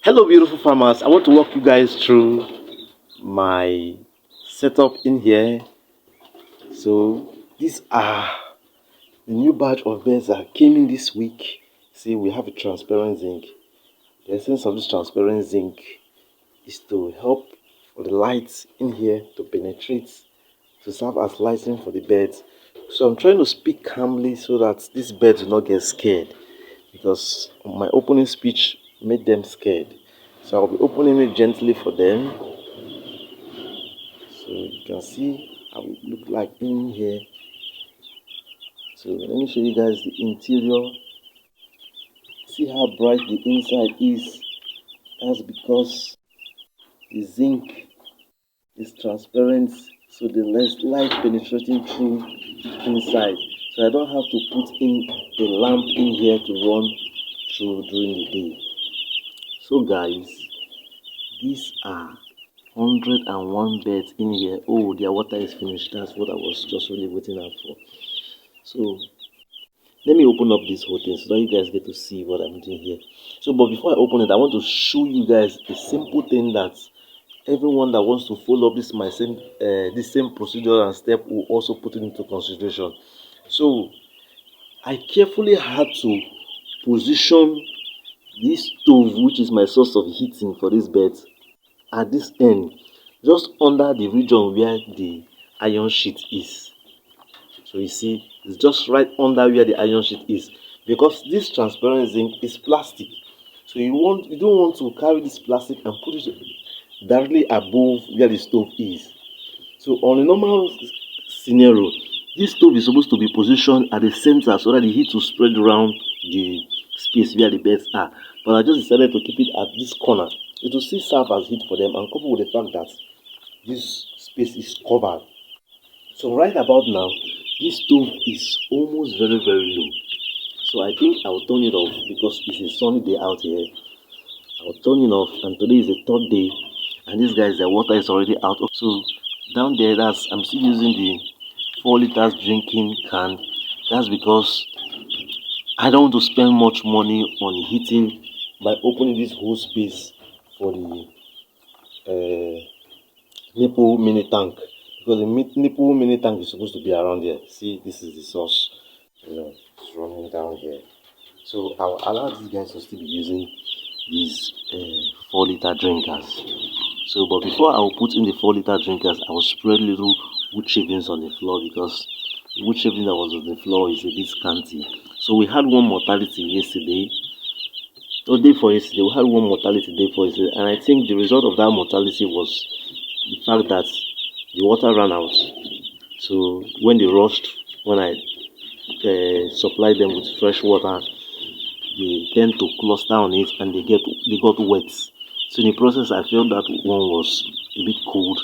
Hello beautiful farmers, I want to walk you guys through my setup in here. So these are the new batch of birds that came in this week. See, we have a transparent zinc. The essence of this transparent zinc is to help for the lights in here to penetrate, to serve as lighting for the birds. So I'm trying to speak calmly so that these birds will not get scared, because my opening speech made them scared. So I'll be opening it gently for them. So you can see how it look like in here. So let me show you guys the interior. See how bright the inside is. That's because the zinc is transparent, so the less light penetrating through inside. So I don't have to put in a lamp in here to run through during the day. So guys, these are 101 beds in here. Oh, their water is finished. That's what I was just really waiting out for. So let me open up this whole thing so that you guys get to see what I'm doing here. So but before I open it, I want to show you guys a simple thing that everyone that wants to follow up this same procedure and step will also put it into consideration. So I carefully had to position this stove, which is my source of heating for this bed, at this end, just under the region where the iron sheet is. So you see, it's just right under where the iron sheet is, because this transparent zinc is plastic. So you don't want to carry this plastic and put it directly above where the stove is. So on a normal scenario, this stove is supposed to be positioned at the center so that the heat will spread around the space where the beds are. But I just decided to keep it at this corner. It will still serve as heat for them, and coupled with the fact that this space is covered. So right about now, this stove is almost very low. So I think I'll turn it off because it's a sunny day out here. I'll turn it off, and today is the third day, and this guys, the water is already out. So down there, I'm still using the 4 liters drinking can. That's because I don't want to spend much money on heating by opening this whole space for the nipple mini tank, because the nipple mini tank is supposed to be around here. See, this is the source, it's running down here. So I'll allow these guys to still be using these 4-liter drinkers. So but before I will put in the 4-liter drinkers, I will spread little wood shavings on the floor, because the wood shaving that was on the floor is a bit scanty. So we had one mortality yesterday, or day for yesterday. We had one mortality day for yesterday, and I think the result of that mortality was the fact that the water ran out. So when they rushed, when I supplied them with fresh water, they tend to cluster on it and they got wet. So in the process, I felt that one was a bit cold.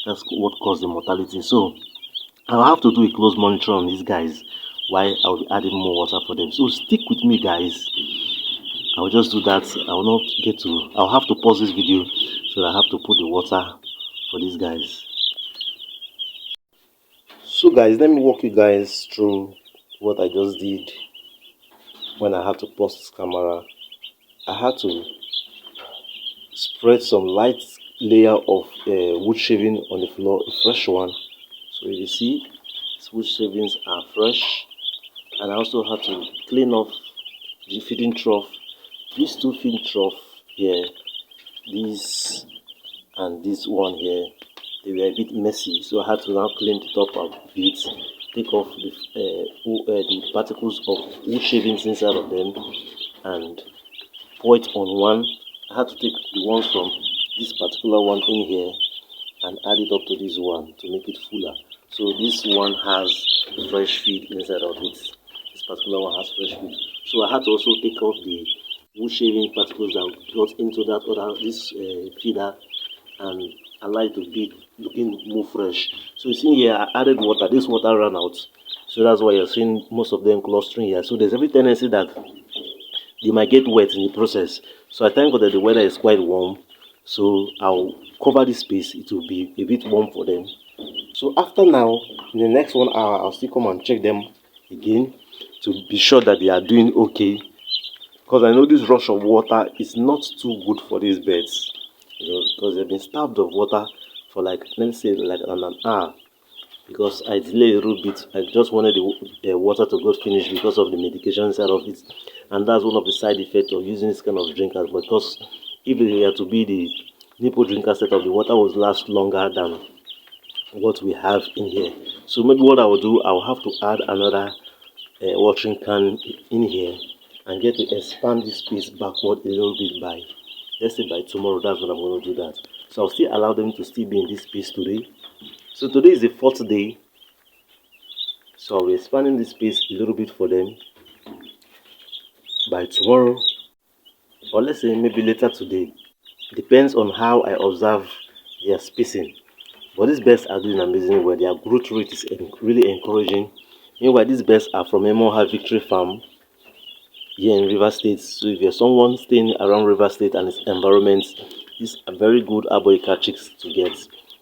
That's what caused the mortality. So I'll have to do a close monitor on these guys while I'll be adding more water for them. So stick with me, guys. I'll just do that. I'll have to pause this video, so I have to put the water for these guys. So guys, let me walk you guys through what I just did. When I had to pause this camera, I had to spread some light layer of wood shaving on the floor, a fresh one. So you see, these wood shavings are fresh. And I also had to clean off the feeding trough. These two feeding trough here, this and this one here, they were a bit messy, so I had to now clean the top a bit, take off the particles of wood shavings inside of them, and pour it on one. I had to take the ones from this particular one in here and add it up to this one to make it fuller. So this one has fresh feed inside of it. This particular one has fresh feed. So I had to also take off the wood shaving particles that got into this feeder, and allow it to be looking more fresh. So you see here, I added water. This water ran out, so that's why you're seeing most of them clustering here. So there's every tendency that they might get wet in the process. So I thank God that the weather is quite warm, so I'll cover this space. It will be a bit warm for them. So after now, in the next 1 hour, I'll still come and check them again to be sure that they are doing okay. because I know this rush of water is not too good for these birds, because they've been starved of water for like, let's say, like an hour. Because I delayed a little bit, I just wanted the water to go finish because of the medication side of it, and that's one of the side effects of using this kind of drinkers. Because if it were to be the nipple drinker setup, the water would last longer than what we have in here. So maybe what I will do, I will have to add another watering can in here and get to expand this space backward a little bit by, let's say by tomorrow. That's when I'm going to do that. So I'll still allow them to still be in this space today. So today is the 4th day, so I'll be expanding this space a little bit for them. By tomorrow, or let's say maybe later today, depends on how I observe their spacing. But these birds are doing amazing well. Their growth rate is really encouraging. Meanwhile, these birds are from Emoha Victory Farm here in River State. So if you're someone staying around River State and its environment, these are very good Arboica chicks to get.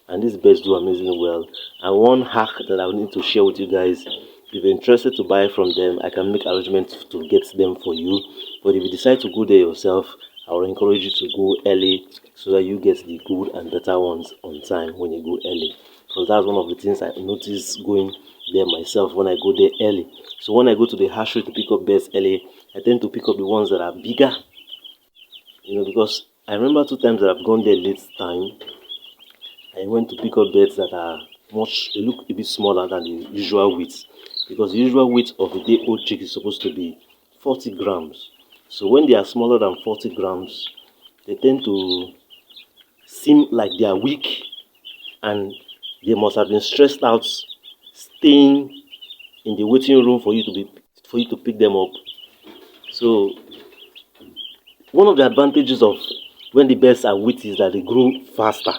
And these birds do amazingly well. And one hack that I need to share with you guys, if you're interested to buy from them, I can make arrangements to get them for you. But if you decide to go there yourself, I will encourage you to go early so that you get the good and better ones on time when you go early. Because that's one of the things I notice going there myself when I go there early. So when I go to the hatchery to pick up birds early, I tend to pick up the ones that are bigger. Because I remember 2 times that I've gone there late time. I went to pick up birds that are they look a bit smaller than the usual weight, because the usual weight of a day-old chick is supposed to be 40 grams. So when they are smaller than 40 grams, they tend to seem like they are weak, and they must have been stressed out staying in the waiting room for you to pick them up. So one of the advantages of when the birds are weight is that they grow faster.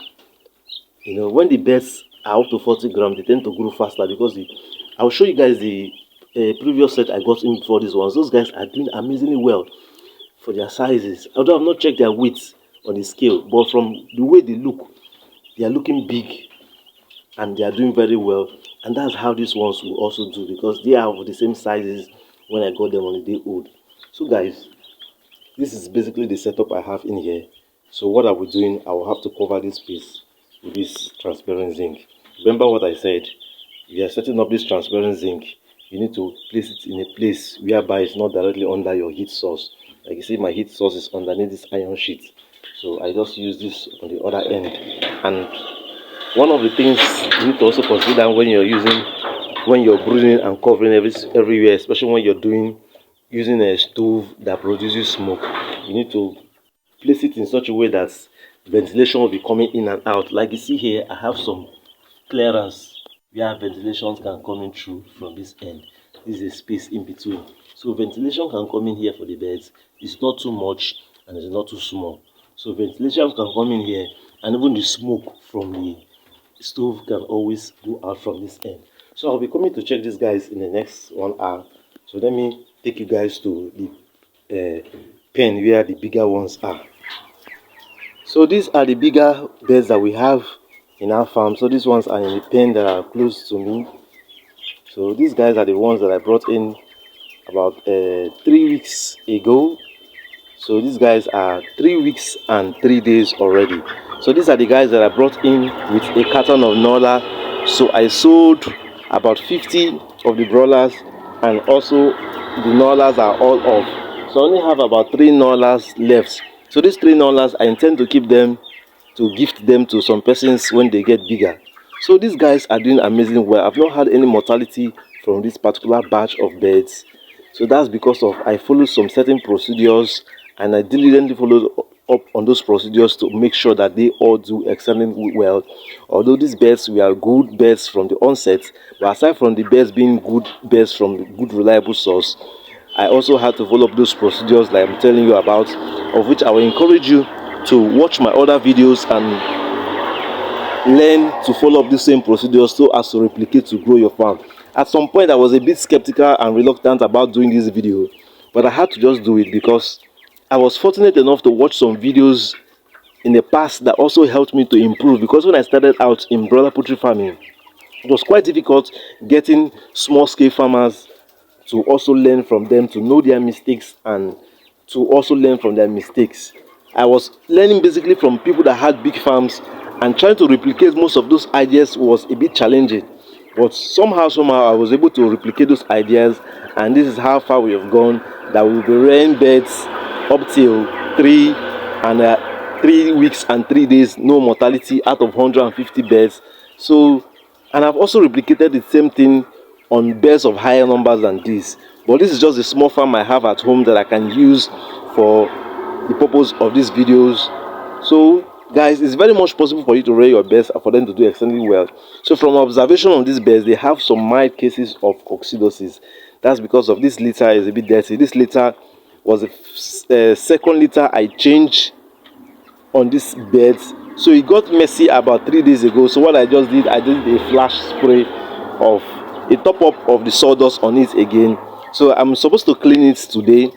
When the birds are up to 40 grams, they tend to grow faster, because I'll show you guys the previous set I got in for these ones. Those guys are doing amazingly well for their sizes. Although I've not checked their weight on the scale, but from the way they look, they are looking big and they are doing very well. And that's how these ones will also do, because they are of the same sizes when I got them on the day old. So guys, this is basically the setup I have in here. So what I will be doing, I will have to cover this piece with this transparent zinc. Remember what I said, if you are setting up this transparent zinc, you need to place it in a place whereby it's not directly under your heat source. Like you see, my heat source is underneath this iron sheet, so I just use this on the other end. And one of the things you need to also consider when you're brooding and covering everywhere, especially when you're using a stove that produces smoke, you need to place it in such a way that ventilation will be coming in and out. Like you see here, I have some clearance where ventilation can come in through from this end. This is a space in between, so ventilation can come in here for the birds. It's not too much and it's not too small, so ventilation can come in here, and even the smoke from the stove can always go out from this end. So I'll be coming to check these guys in the next 1 hour. So let me take you guys to the pen where the bigger ones are. So these are the bigger birds that we have in our farm. So these ones are in the pen that are close to me. So these guys are the ones that I brought in about 3 weeks ago. So these guys are 3 weeks and 3 days already. So these are the guys that I brought in with a carton of Nola. So I sold about 50 of the broilers, and also the Nolas are all off. So I only have about 3 Nolas left. So these 3 Nolas, I intend to keep them to gift them to some persons when they get bigger. So these guys are doing amazingly well. I've not had any mortality from this particular batch of birds. So that's because of I followed some certain procedures, and I diligently followed up on those procedures to make sure that they all do excellently well. Although these birds were good birds from the onset, but aside from the birds being good birds from a good reliable source, I also had to follow up those procedures like I'm telling you about, of which I will encourage you to watch my other videos and learn to follow up the same procedures so as to replicate to grow your farm. At some point I was a bit skeptical and reluctant about doing this video, but I had to just do it because I was fortunate enough to watch some videos in the past that also helped me to improve. Because when I started out in broiler poultry farming, it was quite difficult getting small scale farmers to also learn from them, to know their mistakes and to also learn from their mistakes. I was learning basically from people that had big farms, and trying to replicate most of those ideas was a bit challenging. But somehow I was able to replicate those ideas, and this is how far we have gone. That we will be rearing birds up till 3 weeks and 3 days, no mortality out of 150 birds. So, and I've also replicated the same thing on birds of higher numbers than this. But this is just a small farm I have at home that I can use for the purpose of these videos. So guys, it's very much possible for you to rear your birds and for them to do extremely well. So from observation on these birds, they have some mild cases of coccidosis. That's because of this litter is a bit dirty. This litter was the second litter I changed on these beds, so it got messy about 3 days ago. So what I did a flash spray of a top up of the sawdust on it again. So I'm supposed to clean it today,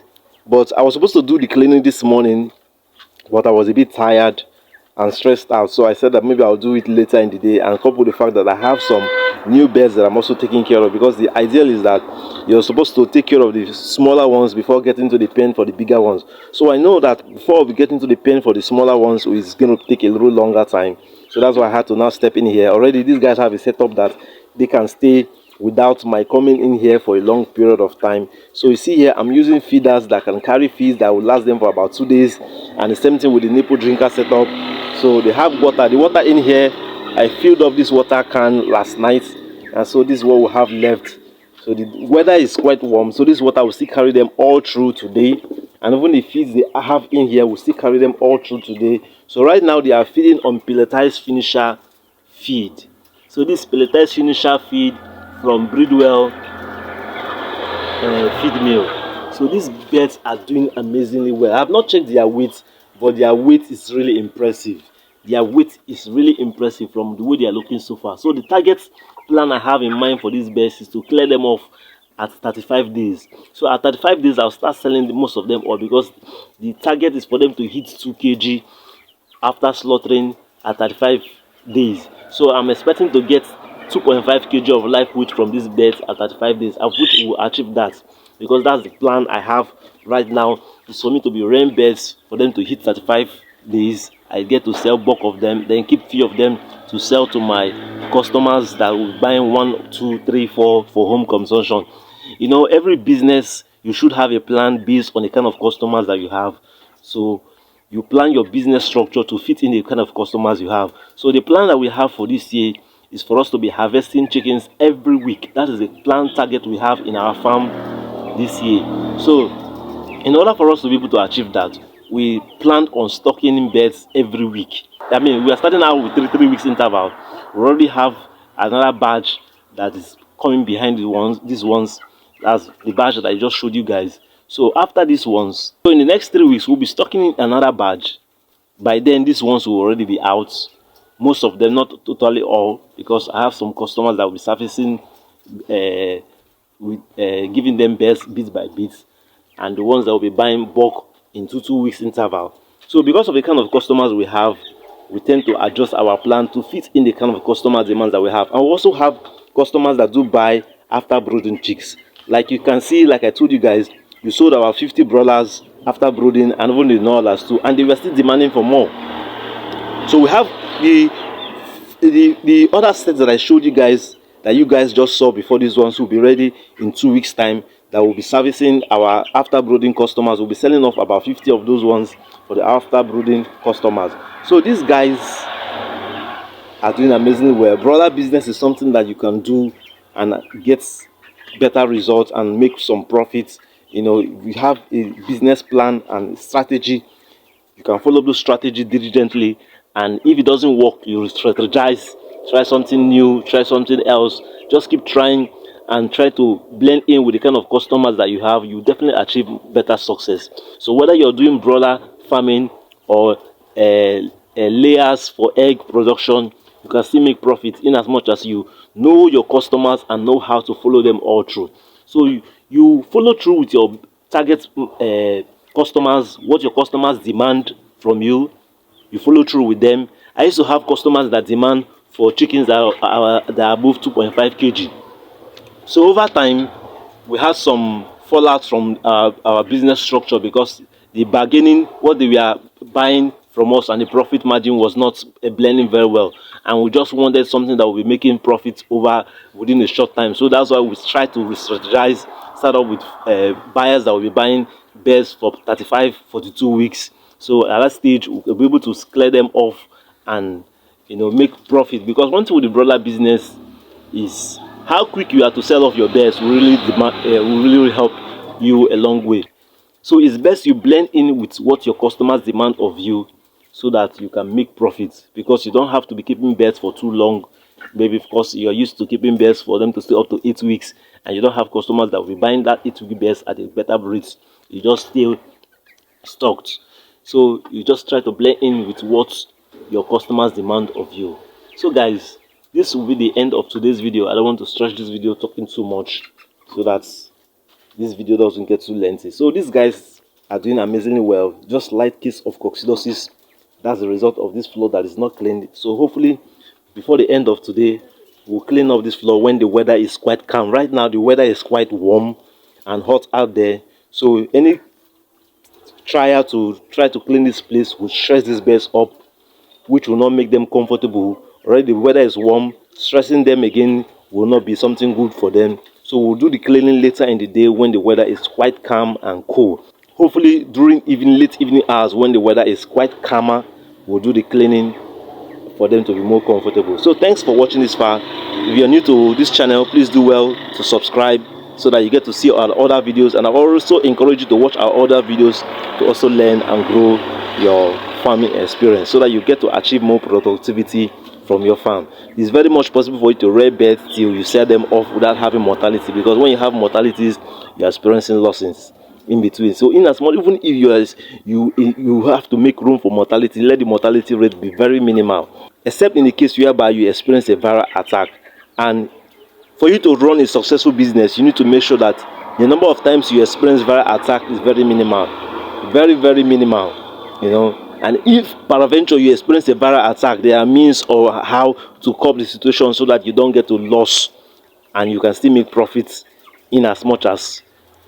but I was supposed to do the cleaning this morning, but I was a bit tired and stressed out, so I said that maybe I'll do it later in the day, and couple with the fact that I have some new birds that I'm also taking care of, because the ideal is that you're supposed to take care of the smaller ones before getting to the pen for the bigger ones. So I know that before we get into the pen for the smaller ones, it's going to take a little longer time. So that's why I had to now step in here. Already these guys have a setup that they can stay without my coming in here for a long period of time. So you see here, I'm using feeders that can carry feeds that will last them for about 2 days, and the same thing with the nipple drinker setup. So they have water. The water in here, I filled up this water can last night, and so this is what we have left. So the weather is quite warm, so this water will still carry them all through today, and even the feeds they have in here will still carry them all through today. So right now they are feeding on pelletized finisher feed. So this pelletized finisher feed from Breedwell feed mill. So these birds are doing amazingly well. I have not checked their weight, but their weight is really impressive. Their weight is really impressive from the way they are looking so far. So the target plan I have in mind for these birds is to clear them off at 35 days. So at 35 days, I'll start selling most of them all, because the target is for them to hit 2 kg after slaughtering at 35 days. So I'm expecting to get 2.5 kg of live weight from these birds at 35 days, of which we will achieve that, because that's the plan I have right now, is for me to be rearing birds for them to hit 35 days. I get to sell bulk of them, then keep few of them to sell to my customers that will buy 1, 2, 3, 4 for home consumption. You know, every business, you should have a plan based on the kind of customers that you have. So you plan your business structure to fit in the kind of customers you have. So the plan that we have for this year is for us to be harvesting chickens every week. That is the plan target we have in our farm this year. So in order for us to be able to achieve that, we plan on stocking birds every week. I mean, we are starting out with 3 weeks interval. We already have another batch that is coming behind these ones. That's the batch that I just showed you guys. So after these ones, so in the next 3 weeks, we'll be stocking another batch. By then, these ones will already be out. Most of them, not totally all, because I have some customers that will be surfacing, giving them best bit by bit, and the ones that will be buying bulk in 2 weeks interval. So because of the kind of customers we have, we tend to adjust our plan to fit in the kind of customer demands that we have. And we also have customers that do buy after brooding chicks. Like you can see, like I told you guys, we sold our 50 broilers after brooding, and even the Norlas too, and they were still demanding for more. So we have the other sets that I showed you guys, that you guys just saw before. These ones will be ready in 2 weeks time, that will be servicing our after brooding customers. We'll be selling off about 50 of those ones for the after brooding customers. So these guys are doing amazingly well. Broiler business is something that you can do and get better results and make some profits. You know, we have a business plan and strategy. You can follow the strategy diligently, and if it doesn't work, you strategize, try something new, try something else. Just keep trying and try to blend in with the kind of customers that you have. You definitely achieve better success. So whether you're doing broiler farming or layers for egg production, you can still make profit in as much as you know your customers and know how to follow them all through. So you follow through with your target customers, what your customers demand from you. You follow through with them. I used to have customers that demand for chickens that are above 2.5 kg. So over time, we had some fallout from our business structure, because the bargaining, what they were buying from us, and the profit margin was not blending very well, and we just wanted something that will be making profit over within a short time. So that's why we try to strategize, start up with buyers that will be buying bears for 35-42 weeks. So at that stage we'll be able to clear them off and make profit. Because one thing with the broiler business is how quick you are to sell off your bears will really will really help you a long way. So it's best you blend in with what your customers demand of you, so that you can make profits, because you don't have to be keeping bears for too long. Maybe because you're used to keeping bears for them to stay up to 8 weeks, and you don't have customers that will be buying that 8-week bears at a better rate. You just stay stocked. So you just try to blend in with what your customers demand of you. So guys, this will be the end of today's video. I don't want to stretch this video talking too much, so that this video doesn't get too lengthy. So these guys are doing amazingly well. Just light case of coccidosis. That's the result of this floor that is not cleaned. So hopefully before the end of today, we'll clean up this floor when the weather is quite calm. Right now the weather is quite warm and hot out there. So any try to clean this place will stress these birds up, which will not make them comfortable. Already the weather is warm, stressing them again will not be something good for them. So we'll do the cleaning later in the day when the weather is quite calm and cool. Hopefully during late evening hours when the weather is quite calmer, we'll do the cleaning for them to be more comfortable. So thanks for watching this far. If you're new to this channel, please do well to subscribe, so that you get to see our other videos. And I also encourage you to watch our other videos to also learn and grow your farming experience, so that you get to achieve more productivity from your farm. It's very much possible for you to rear birds till you sell them off without having mortality, because when you have mortalities, you're experiencing losses in between. So in as much, even if you have to make room for mortality, let the mortality rate be very minimal, except in the case whereby you experience a viral attack. And for you to run a successful business, you need to make sure that the number of times you experience viral attack is very minimal, very minimal. And if peradventure you experience a viral attack, there are means or how to cope the situation, so that you don't get to loss and you can still make profits in as much as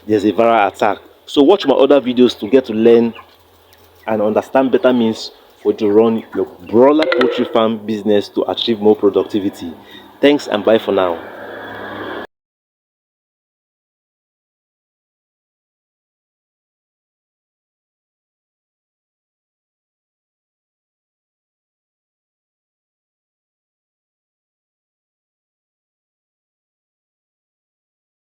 there's a viral attack. So watch my other videos to get to learn and understand better means for you to run your broiler poultry farm business to achieve more productivity. Thanks and bye for now.